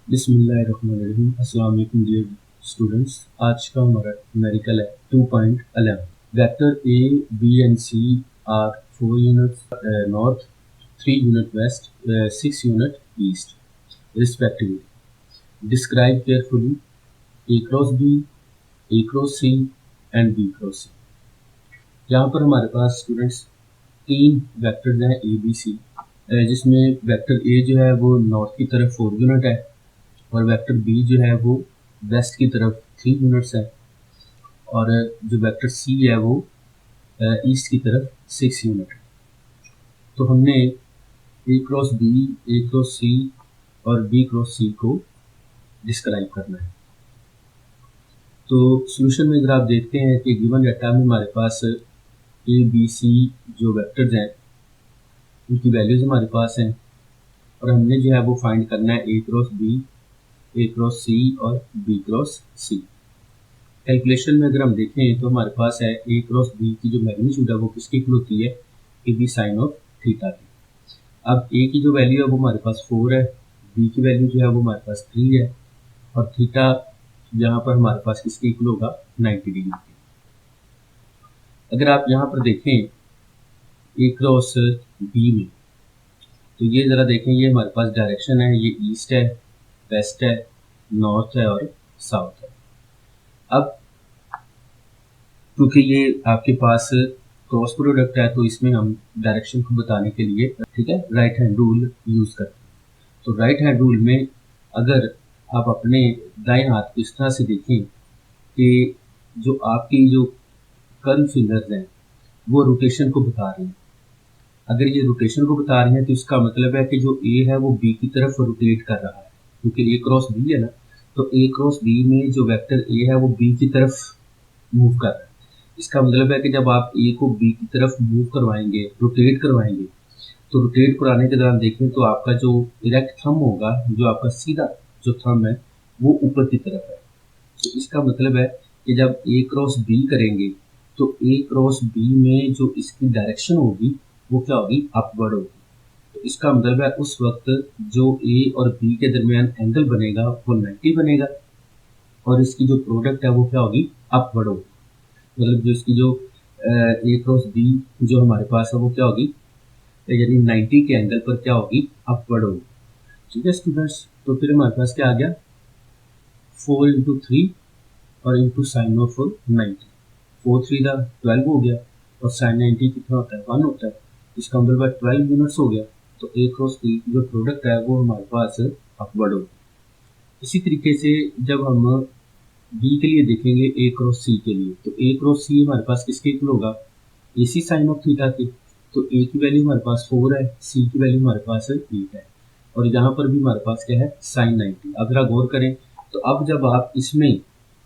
बिस्मिल्लाहिर्रहमानिर्रहीम। अस्सलाम वालेकुम डियर स्टूडेंट्स। आज का हमारा न्यूमेरिकल है 2.11। Vector A B and C are 4 unit north, 3 unit west, 6 unit east respectively. Describe carefully A cross B, A cross C and B cross C. यहाँ पर हमारे पास स्टूडेंट्स 3 वेक्टर्स हैं ए बी सी, जिसमें vector A जो है वो north की तरफ 4 यूनिट है और वेक्टर बी जो है वो वेस्ट की तरफ 3 यूनिट्स है और जो वेक्टर सी है वो ईस्ट की तरफ 6 यूनिट है। तो हमने ए क्रॉस बी, ए क्रॉस सी और बी क्रॉस सी को डिस्क्राइब करना है। तो सोल्यूशन में अगर आप देखते हैं कि गिवन डाटा में हमारे पास ए बी सी जो वेक्टर्स हैं उनकी वैल्यूज हमारे पास हैं और हमने जो है वो फाइंड करना है ए क्रॉस बी, ए क्रॉस सी और बी क्रॉस सी। कैलकुलेशन में अगर हम देखें तो हमारे पास है ए क्रॉस बी की जो मैग्नीट्यूड है वो किसकी इक्वल होती है, A B sine of theta की। अब ए की जो वैल्यू है वो हमारे पास 4 है, बी की वैल्यू जो है वो हमारे पास 3 है और थीटा यहाँ पर हमारे पास किसके इक्वल होगा, 90 डिग्री की। अगर आप यहाँ पर देखें ए क्रॉस बी में तो ये ज़रा देखें, ये हमारे पास डायरेक्शन है, ये ईस्ट है, वेस्ट है, नॉर्थ है और साउथ है। अब क्योंकि ये आपके पास क्रॉस प्रोडक्ट है तो इसमें हम डायरेक्शन को बताने के लिए ठीक है राइट हैंड रूल यूज़ करते हैं। तो राइट हैंड रूल में अगर आप अपने दाएं हाथ को इस तरह से देखें कि जो आपकी जो कर्व फिंगर्स हैं वो रोटेशन को बता रही हैं। अगर ये रोटेशन को बता रही हैं तो इसका मतलब है कि जो ए है वो बी की तरफ रोटेट कर रहा है, क्योंकि ए क्रॉस बी है ना, तो ए क्रॉस बी में जो वेक्टर ए है वो बी की तरफ मूव कर रहा है। इसका मतलब है कि जब आप ए को बी की तरफ मूव करवाएंगे, रोटेट करवाएंगे, तो रोटेट कराने के दौरान देखें तो आपका जो इरेक्ट थंब होगा, जो आपका सीधा जो थंब है वो ऊपर की तरफ है। तो इसका मतलब है कि जब ए क्रॉस बी करेंगे तो ए क्रॉस बी में जो इसकी डायरेक्शन होगी वो क्या होगी, अपवर्ड होगी। तो इसका मतलब है उस वक्त जो ए और बी के दरमियान एंगल बनेगा वो 90 बनेगा और इसकी जो प्रोडक्ट है वो क्या होगी, अपवर्ड होगी। मतलब जो इसकी जो ए क्रॉस बी जो हमारे पास है वो क्या होगी, यानी 90 के एंगल पर क्या होगी, अपवर्ड होगी। ठीक है स्टूडेंट्स, तो फिर हमारे पास क्या आ गया, 4 इंटू 3 और इंटू साइन ऑफ 90, 4 3 12 हो गया और साइन 90 कितना होता है, 1 होता है। इसका मतलब 12 यूनिट्स हो गया। तो ए क्रॉस बी जो प्रोडक्ट है वो हमारे पास अपवर्ड होगी। इसी तरीके से जब हम बी के लिए देखेंगे ए क्रॉस सी के लिए, तो ए क्रॉस सी हमारे पास किसके इक्वल होगा, ए सी साइन ऑफ थीटा की। तो ए की वैल्यू हमारे पास 4 है, सी की वैल्यू हमारे पास 8 है और यहाँ पर भी हमारे पास क्या है, साइन 90। अगर आप गौर करें तो अब जब आप इसमें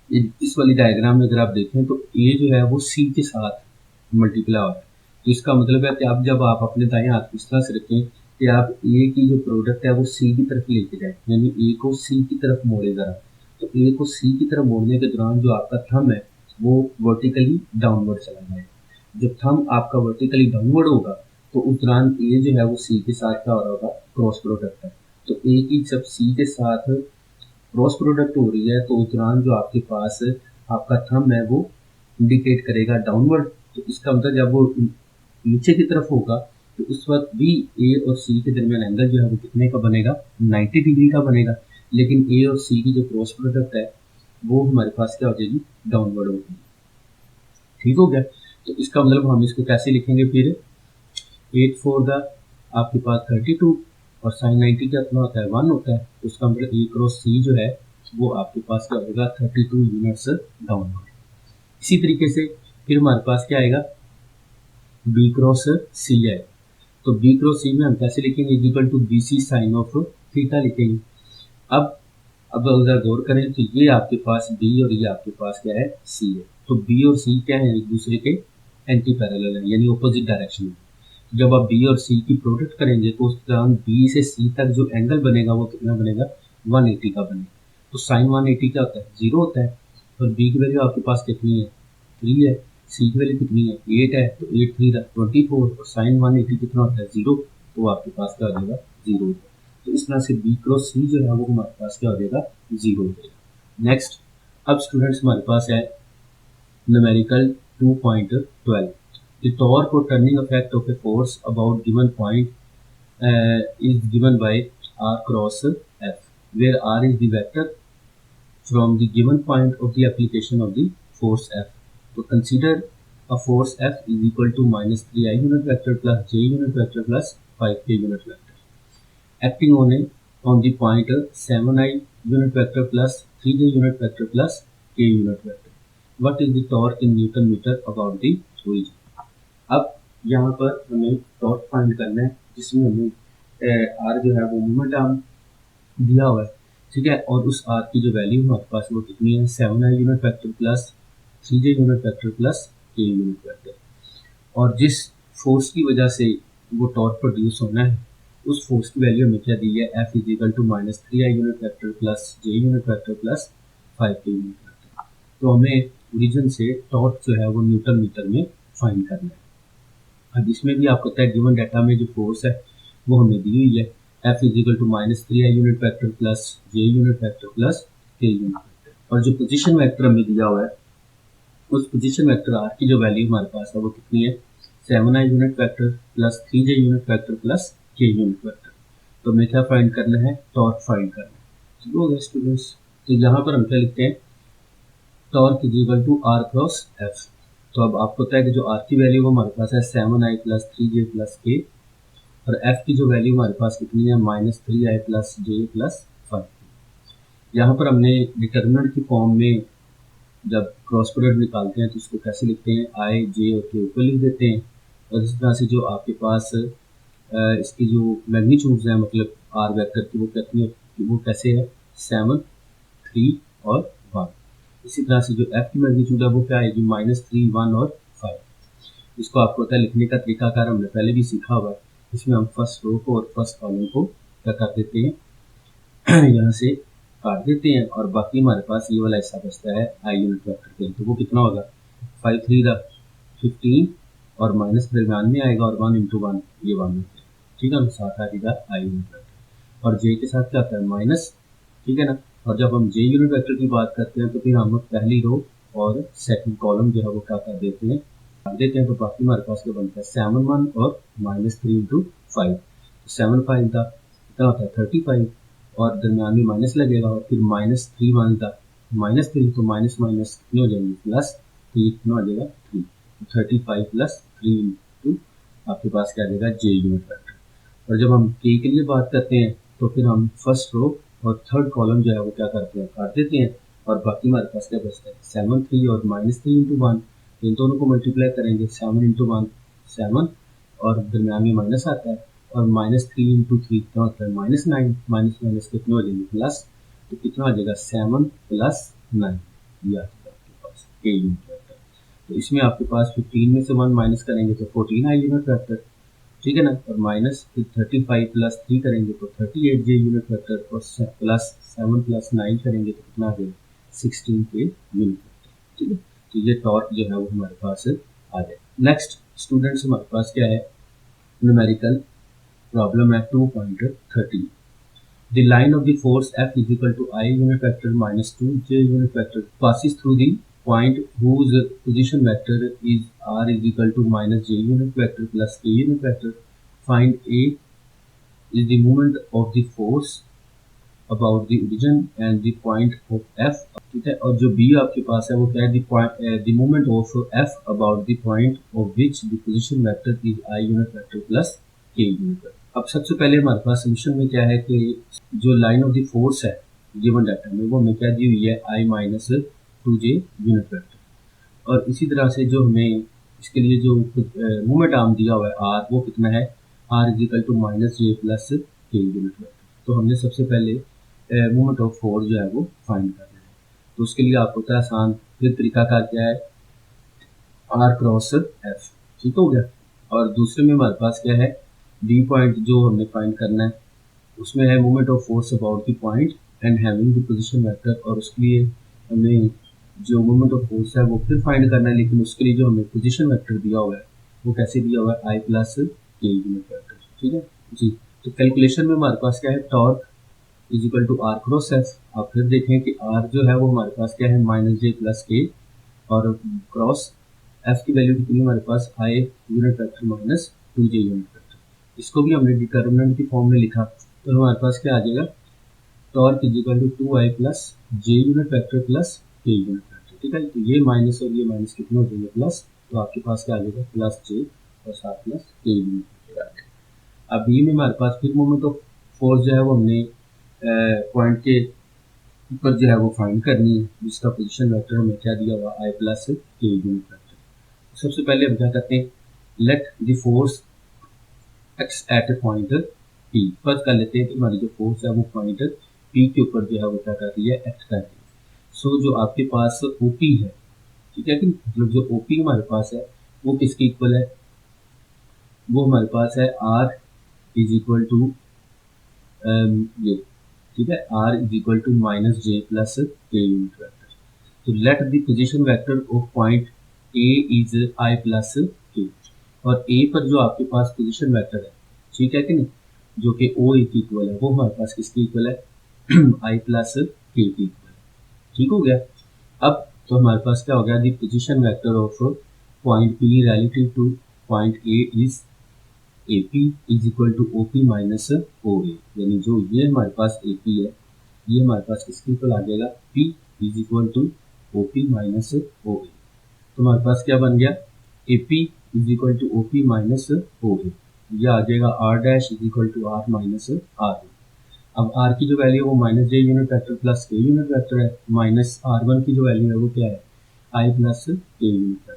इस वाली डायग्राम में अगर आप देखें तो ए जो है वो सी के साथ मल्टीप्लाई हो रहा है। तो इसका मतलब है कि अब जब आप अपने दाएं हाथ को इस तरह से रखें कि आप ए की जो प्रोडक्ट है वो सी की तरफ लेके जाए, यानी ए को सी की तरफ मोड़े ज़रा। तो ए को सी की तरफ मोड़ने के दौरान जो आपका थंब है वो वर्टिकली डाउनवर्ड चला जाएगा। जब थंब आपका वर्टिकली डाउनवर्ड होगा तो उस दौरान ए जो है वो सी के साथ क्या हो रहा होगा, क्रॉस प्रोडक्ट है। तो ए की जब सी के साथ क्रॉस प्रोडक्ट हो रही है तो उस दौरान जो आपके पास आपका थंब है वो इंडिकेट करेगा डाउनवर्ड। तो इसका मतलब जब वो नीचे की तरफ होगा तो उस वक्त भी ए और सी के दरमियान एंगल जो है वो कितने का बनेगा, 90 डिग्री का बनेगा। लेकिन ए और सी की जो क्रॉस प्रोडक्ट है वो हमारे पास क्या हो जाएगी, डाउनवर्ड होगी। ठीक हो गया। तो इसका मतलब हम इसको कैसे लिखेंगे फिर, 8 4 द आपके पास 32 और साइन 90 का कितना होता है, 1 होता है। तो उसका मतलब ए क्रॉस सी जो है वो आपके पास क्या होगा, 32 यूनिट्स डाउनवर्ड। इसी तरीके से फिर हमारे पास क्या आएगा, बी क्रॉस सी है। तो बी क्रॉस सी में हम कैसे लिखेंगे, equal to B C sine of theta लिखेंगे। अब अगर गौर करें तो ये आपके पास बी और ये आपके पास क्या है, सी है। तो बी और सी क्या है, एक दूसरे के एंटी पैरेलल है, यानी ऑपोजिट डायरेक्शन में। जब आप बी और सी की प्रोडक्ट करेंगे तो उस दौरान बी से सी तक जो एंगल बनेगा वो कितना बनेगा, 180 का बनेगा। तो साइन 180 क्या होता है, 0 होता है। और बी की वैल्यू आपके पास कितनी है, 3 है। सी की वैल्यू कितनी है, 8 है। तो 8 3 24 और साइन 180 कितना होता है, 0। तो आपके पास क्या हो जाएगा, 0 होता है। तो इस तरह से बी क्रॉस सी जो है वो हमारे पास क्या हो जाएगा, 0 हो जाएगा। नेक्स्ट, अब स्टूडेंट्स हमारे पास है numerical 2.12। The torque or turning effect of a force about given point is given by r cross f, where r is the vector from the given point of the application of the force f. So consider a force f is equal to minus 3i unit vector plus j unit vector plus 5k unit vector acting on the point 7i unit vector plus 3j unit vector plus k unit vector. What is the torque in Newton meter about the origin? अब यहाँ पर हमें torque find करना है, जिसमें हमें are जो है वो मोमेंट आर्म दिया हुआ है, ठीक है, और उस आर की जो वैल्यू हमारे पास वो कितनी है, 7i unit vector plus 3j unit vector plus k unit vector, और जिस फोर्स की वजह से वो टॉर्क प्रोड्यूस होना है उस फोर्स की वैल्यू हमें क्या दी है, F is equal to minus 3i unit vector plus j unit vector plus 5k unit vector. तो हमें ओरिजिन से टॉर्क जो है वो न्यूटन मीटर में फाइंड करना है। अब इसमें भी आपको पता है गिवन डाटा में जो फोर्स है वो हमें दी हुई है, F is equal to minus 3i unit vector plus j unit vector plus k unit vector, और जो पोजीशन वेक्टर हमें दिया हुआ है उस पोजीशन वेक्टर r की जो वैल्यू हमारे पास है वो कितनी है, 7i unit vector plus 3j unit vector plus k unit vector. तो हमें क्या फाइंड करना है, टॉर्क फाइंड करना है। ठीक हो गया स्टूडेंट्स, तो यहाँ पर हम क्या लिखते हैं, torque is equal to r cross f। तो अब आपको पता है कि जो r की वैल्यू वो हमारे पास है 7i plus 3j plus k, और f की जो वैल्यू हमारे पास कितनी है, minus 3i plus j plus 5। यहाँ पर हमने डिटर्मिनेंट की फॉर्म में जब क्रॉस प्रोडक्ट निकालते हैं तो उसको कैसे लिखते हैं, i j और k ऊपर लिख देते हैं, और इस तरह से जो आपके पास इसकी जो मैग्नीट्यूड्स हैं मतलब r वेक्टर की वो कितनी है, वो कैसे है, 7, 3 और 1। इसी तरह से जो f की मैग्नीट्यूड है वो क्या आएगी, माइनस 3, 1 और 5। इसको आपको पता है लिखने का तरीकाकार हमने पहले भी सीखा हुआ है। इसमें हम फर्स्ट रो को और फर्स्ट कॉलम को क्या कर देते हैं, यहाँ से काट देते हैं, और बाकी हमारे पास ये वाला हिस्सा बचता है i यूनिट वेक्टर के, तो वो कितना होगा, 5 3 15 और माइनस दरम्यान में आएगा, और 1 इंटू 1 ये 1 होता है, ठीक है, साथ आ जाएगा i यूनिट वेक्टर, और j के साथ क्या आता है माइनस, ठीक है ना। और जब हम j यूनिट वेक्टर की बात करते हैं तो फिर हम पहली रो और सेकंड कॉलम जो है वो क्या कर देते हैं, तो बाकी हमारे पास क्या बनता है, 7 1 और माइनस 3 इंटू 5, 7 5 का कितना होता है 35, और दरम्यान में माइनस लगेगा, और फिर माइनस 3 1 का माइनस 3, तो माइनस माइनस कितने हो जाएंगे प्लस, तो ये कितना हो जाएगा 3, तो 35 प्लस 3 इंटू आपके पास क्या आ जाएगा j यूनिट वेक्टर। और जब हम k के लिए बात करते हैं तो फिर हम फर्स्ट रो और थर्ड कॉलम जो है वो क्या करते हैं, काट देते हैं, और बाकी हमारे पास क्या बचता है, 7 3 और माइनस 3 इंटू 1, इन दोनों को मल्टीप्लाई करेंगे, 7 इंटू 1 7, और दरम्यान में माइनस आता है, और माइनस 3 इंटू 3 कितना होता है, माइनस 9, माइनस माइनस कितने हो जाएंगे प्लस, तो कितना आ जाएगा 7 प्लस 9, ये आ जाएगा आपके पास k यूनिट वेक्टर। तो इसमें आपके पास 15 में से 1 माइनस करेंगे तो 14i यूनिट वेक्टर, ठीक है ना, और माइनस फिर 35 प्लस 3 करेंगे तो 38j यूनिट वेक्टर, और प्लस 7 प्लस 9 करेंगे तो कितना आ जाएगा 16k यूनिट वेक्टर, ठीक है। तो ये टॉर्क जो है वो हमारे पास आ जाए। नेक्स्ट स्टूडेंट्स हमारे पास क्या है, न्यूमेरिकल प्रॉब्लम है 2.13। The line of the force F is equal to I unit vector minus 2j unit vector passes through the point whose position vector is r is equal to minus j unit vector plus k unit vector. Find A is the moment of the force about the origin and the point of F, ठीक है, और जो B आपके पास है वो क्या है, the moment of F about the point of which the position vector is I unit vector plus k unit vector। अब सबसे पहले हमारे पास सोल्यूशन में क्या है कि जो लाइन ऑफ द फोर्स है गिवन डाटा में वो हमें क्या दी हुई है, I minus 2j unit vector, और इसी तरह से जो हमें इसके लिए जो मूवमेंट आर्म दिया हुआ है r, वो कितना है, r is equal to minus j plus k unit vector. तो हमने सबसे पहले मूवमेंट ऑफ फोर्स जो है वो फाइंड करना है, तो उसके लिए आपको होता है आसान, फिर तरीकाकार क्या है, r क्रॉस f, ठीक हो गया। और दूसरे में हमारे पास क्या है, d पॉइंट जो हमने फाइंड करना है उसमें है movement of force about the point and having the position vector, और उसके लिए हमें जो मूवमेंट ऑफ फोर्स है वो फिर फाइंड करना है, लेकिन उसके लिए जो हमें पोजीशन वेक्टर दिया हुआ है वो कैसे दिया हुआ है, I plus k unit vector, ठीक है जी। तो कैलकुलेशन में हमारे पास क्या है, torque is equal to R cross F. आप फिर देखें कि आर जो है वो हमारे पास क्या है, माइनस जे प्लस के, और क्रॉस एफ की वैल्यू कितनी है हमारे पास, I unit vector minus 2j unit vector. इसको भी हमने डिटर्मिनेंट की फॉर्म में लिखा, तो हमारे पास क्या आ जाएगा, torque is equal to 2i plus J unit vector plus K unit vector. ठीक है, तो ये माइनस और ये माइनस कितने हो जाएंगे, प्लस, तो आपके पास क्या आ जाएगा, प्लस जे और साथ प्लस के यूनिट वेक्टर आ जाएगा। अब बी में हमारे पास फिर मोमेंट ऑफ फोर्स जो है वो हमने पॉइंट के ऊपर जो है वो फाइंड करनी है, जिसका पोजीशन वेक्टर हमें क्या दिया हुआ, I plus K unit vector. सबसे पहले हम क्या करते हैं, let the force X at A point P. First कर लेते हैं कि हमारी जो फोर्स है वो पॉइंट पी के ऊपर जो है वो क्या कर रही है, एक्ट कर रही है। सो जो आपके पास ओपी है, ठीक है कि मतलब जो ओपी हमारे पास है वो किसके इक्वल है, वो हमारे पास है आर इज इक्वल टू ये, ठीक है, R is equal to minus J plus K unit vector. तो let the position vector of point A is I plus K, और ए पर जो आपके पास पोजीशन वेक्टर है, ठीक है कि नहीं, जो कि ओ ए की इक्वल है, वो हमारे पास किसकी इक्वल है, आई प्लस के की इक्वल है। ठीक हो गया। अब तो हमारे पास क्या हो गया, the position vector of point P relative to point A is A P is equal to O P minus O A, यानी जो ये हमारे पास ए पी है, ये हमारे पास किसके इक्वल आ जाएगा, P is equal to O P minus O A. तो हमारे पास क्या बन गया, A P is equal to O P minus O A, यह आ जाएगा R dash is equal to R minus R. अब आर की जो वैल्यू है वो minus J unit vector plus K unit vector है, माइनस आर वन की जो वैल्यू है वो क्या है, I plus K unit vector.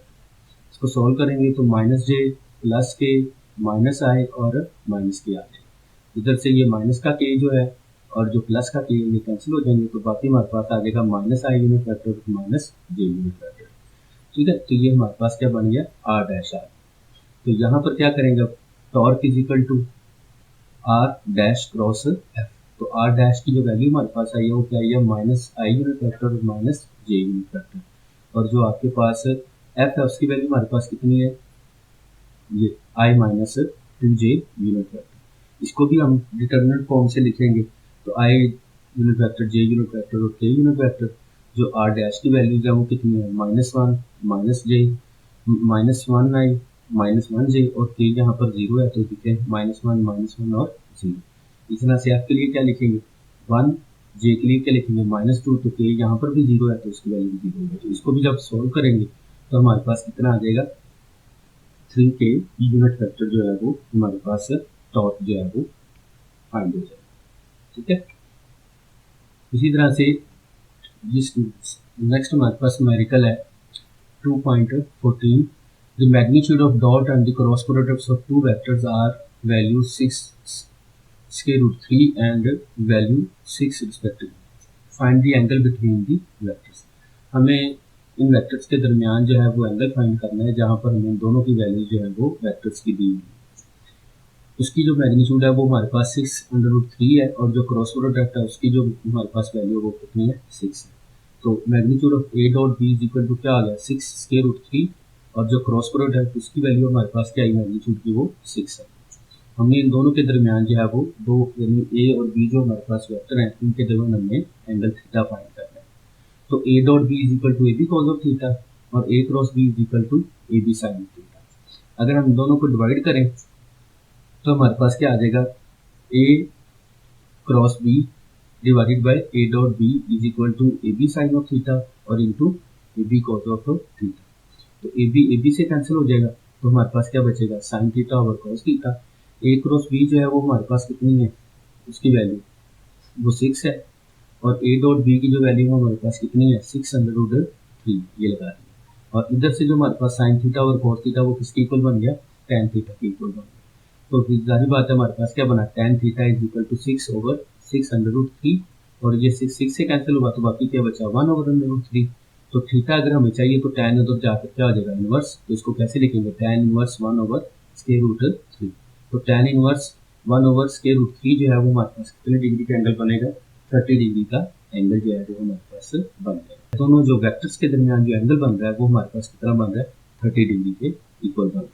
इसको सॉल्व करेंगे तो माइनस जे प्लस के माइनस आई और माइनस के आ जाएगा। इधर से ये माइनस का के जो है और जो प्लस का के ये कैंसिल हो जाएंगे, तो बाकी हमारे पास आ जाएगा माइनस आई unit vector minus J unit vector. ठीक है, तो ये हमारे पास क्या बन गया, आर डैश आर। तो यहाँ पर क्या करेंगे, torque is equal to R dash cross F. तो आर डैश की जो वैल्यू हमारे पास आई है वो क्या है, माइनस आई यूनिट वेक्टर और माइनस जे यूनिट वेक्टर, और जो आपके पास एफ है उसकी वैल्यू हमारे पास कितनी है, ये आई माइनस 2j यूनिट वेक्टर। इसको भी हम डिटर्मिनेंट फॉर्म से लिखेंगे, तो आई यूनिट वेक्टर, जे यूनिट वेक्टर और के यूनिट वेक्टर। जो आर डैश की वैल्यूज है वो कितनी है, माइनस वन माइनस जे माइनस वन आई माइनस वन जे, और के यहाँ पर जीरो है तो लिखे माइनस वन और जीरो। इस तरह से एफ के लिए क्या लिखेंगे, वन, जे के लिए क्या लिखेंगे, माइनस टू, तो के यहाँ पर भी जीरो है तो उसकी वैल्यू भी जीरो है। तो इसको भी जब सॉल्व करेंगे तो हमारे पास कितना आ जाएगा, 3k यूनिट वेक्टर जो है वो हमारे पास टॉर्क जो है वो फाइंड हो जाएगा। ठीक है, इसी तरह से नेक्स्ट हमारे पास न्यूमेरिकल है 2.14। The magnitude of dot and the cross products of two vectors are value 6 square root 3 and value 6 respectively. Find the angle between the vectors. हमें इन वेक्टर्स के दरमियान जो है वो एंगल फाइंड करना है, जहाँ पर हमें दोनों की वैल्यू जो है वो वेक्टर्स की दी हुई है। उसकी जो मैग्नीट्यूड है वो हमारे पास 6√3 है, और जो क्रॉस प्रोडक्ट है उसकी जो हमारे पास वैल्यू है वो कितनी है, 6 है। तो magnitude of A dot B is equal to क्या आ गया, 6 स्क्वायर रूट 3, और जो क्रॉस प्रोडक्ट है उसकी वैल्यू हमारे पास क्या है, मैग्नीट्यूड की वो 6 है। हमने इन दोनों के दरमियान जो है वो दो, यानी ए और बी जो हमारे पास वेक्टर हैं इनके दरमियान हमने एंगल थीटा फाइंड करना है। तो A dot B is equal to A B cos of theta, और A cross B is equal to A B sine theta. अगर हम दोनों को डिवाइड करें तो हमारे पास क्या आ जाएगा, A cross B divided by A dot B is equal to A B sine of theta और into A B cos of theta. तो ए बी से कैंसिल हो जाएगा, तो हमारे पास क्या बचेगा, साइन थीटा और कॉस थीटा। ए क्रॉस बी जो है वो हमारे पास कितनी है, उसकी वैल्यू वो 6 है, और ए डॉट बी की जो वैल्यू है हमारे पास कितनी है, 6√3 ये लगा दी। और इधर से जो हमारे पास साइन थीटा और कॉस थीटा वो किसकी इक्वल बन गया, टेन थीटा की इक्वल बन गया। तो जाहिर बात है हमारे पास क्या बना, tan theta is equal to 6/6√3, और ये 6 से कैंसिल होगा तो बाकी क्या बचा, 1/√3। तो थीटा अगर हमें चाहिए तो tan उधर जाकर क्या आ जाएगा, इनवर्स। तो इसको कैसे लिखेंगे, tan इनवर्स 1/√3। तो tan इनवर्स 1/√3 जो है वो हमारे पास कितने डिग्री का एंगल बनेगा, 30 डिग्री का एंगल जो है वो हमारे पास बन जाएगा। दोनों जो वेक्टर्स के दरमियान जो एंगल बन रहा है वो हमारे पास कितना बन रहा है, 30 डिग्री के इक्वल बन रहा है।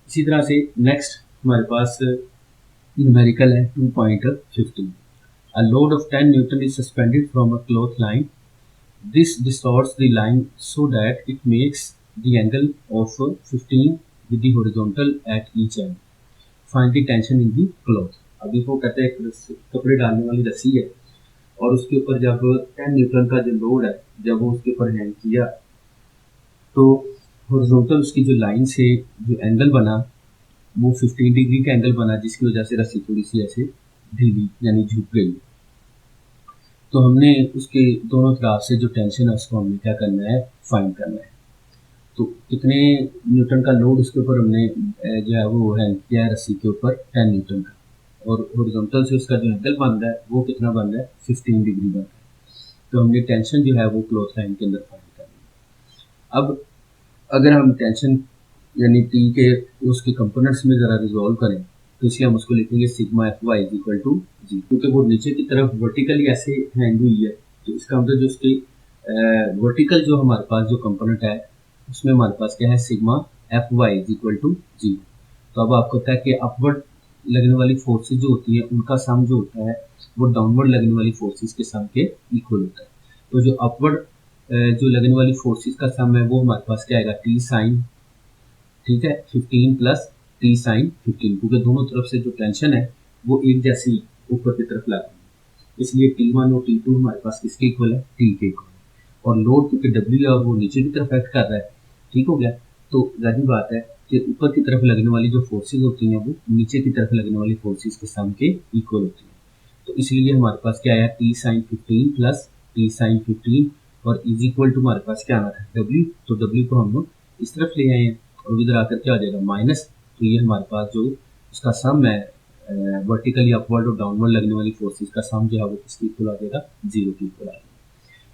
इसी तरह से नेक्स्ट हमारे पास न्यूमेरिकल है 2.15। A load of 10 Newton is suspended from a cloth line. This distorts the line so that it makes the angle of 15 with the horizontal at each end. Find the tension in the cloth. अभी वो कहते हैं कपड़े डालने वाली रस्सी है और उसके ऊपर जब 10 न्यूटन का जो लोड है जब वो उसके ऊपर हैंग किया तो हॉरिजॉन्टल उसकी जो लाइन से जो एंगल बना वो 15 डिग्री का एंगल बना, जिसकी वजह से रस्सी थोड़ी सी ऐसे ढीली यानी झुक गई। तो हमने उसके दोनों तरफ से जो टेंशन है उसको हमने क्या करना है, फाइंड करना है। तो कितने न्यूटन का लोड उसके ऊपर हमने जो है वो हैंग किया है रस्सी के ऊपर 10 न्यूटन का, और हॉरिजॉन्टल से उसका जो एंगल बन रहा है वो कितना बन रहा है, 15 डिग्री बन रहा है। तो हमने टेंशन जो है वो क्लोथ लाइन के अंदर फाइंड करनी है। अब अगर हम टेंशन यानी टी के उसके कंपोनेंट्स में ज़रा रिजॉल्व करें तो इसलिए हम उसको लिखेंगे sigma F Y is equal to G, क्योंकि वो नीचे की तरफ वर्टिकली ऐसे हैंग हुई है। तो इसका मतलब जो उसकी वर्टिकल जो हमारे पास जो कंपोनेंट है उसमें हमारे पास क्या है, sigma F Y is equal to G. तो अब आपको पता है कि अपवर्ड लगने वाली फोर्सेज जो होती है उनका सम जो होता है वो डाउनवर्ड लगने वाली फोर्सेज के सम के इक्वल होता है। तो जो अपवर्ड जो लगने वाली फोर्सेज का सम है वो हमारे पास क्या आएगा, टी साइन, ठीक है, 15 प्लस टी साइन 15, क्योंकि दोनों तरफ से जो टेंशन है वो एक जैसी ऊपर की तरफ लग रही है, इसलिए T1 और T2 हमारे पास किसके इक्वल है, टी के इक्वल है। और लोड क्योंकि W है और वो नीचे की तरफ एक्ट कर रहा है, ठीक हो गया। तो जाहिर बात है कि ऊपर की तरफ लगने वाली जो फोर्सेज होती हैं वो नीचे की तरफ लगने वाली फोर्सेज के सम के इक्वल होती हैं। तो इसलिए हमारे पास क्या आया, टी साइन 15 प्लस टी साइन 15 और इज इक्वल टू हमारे पास क्या आना था, W। तो W को हम लोग इस तरफ ले आए हैं और इधर आकर क्या आ जाएगा, माइनस। तो ये हमारे पास जो उसका सम है वर्टिकली अपवर्ड और डाउनवर्ड लगने वाली फोर्सेस का सम जो है वो किसके इक्वल आ जाएगा, 0 के इक्वल आ जाएगा।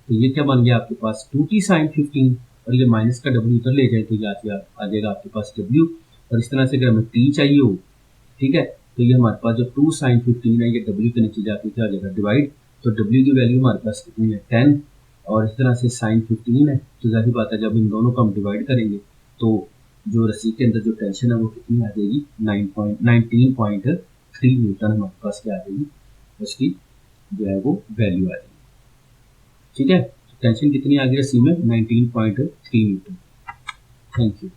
तो ये क्या बन गया आपके पास 2t साइन 15 और ये माइनस का W उधर ले जाए तो ये आ जाएगा आपके पास W। और इस तरह से अगर हमें t चाहिए हो, ठीक है, तो ये हमारे पास जो 2 साइन 15 है ये W के नीचे जाके क्या आ जाएगा, डिवाइड। तो W की वैल्यू हमारे पास कितनी है, 10, और इस तरह से साइन 15 है। तो जाहिर बात है जब इन दोनों को हम डिवाइड करेंगे तो जो रस्सी के अंदर जो टेंशन है वो कितनी आ जाएगी, 19.3 न्यूटन हमारे पास क्या आ जाएगी, उसकी जो है वो वैल्यू आ जाएगी। ठीक है, टेंशन कितनी आ गई रस्सी में, 19.3 न्यूटन। Thank you.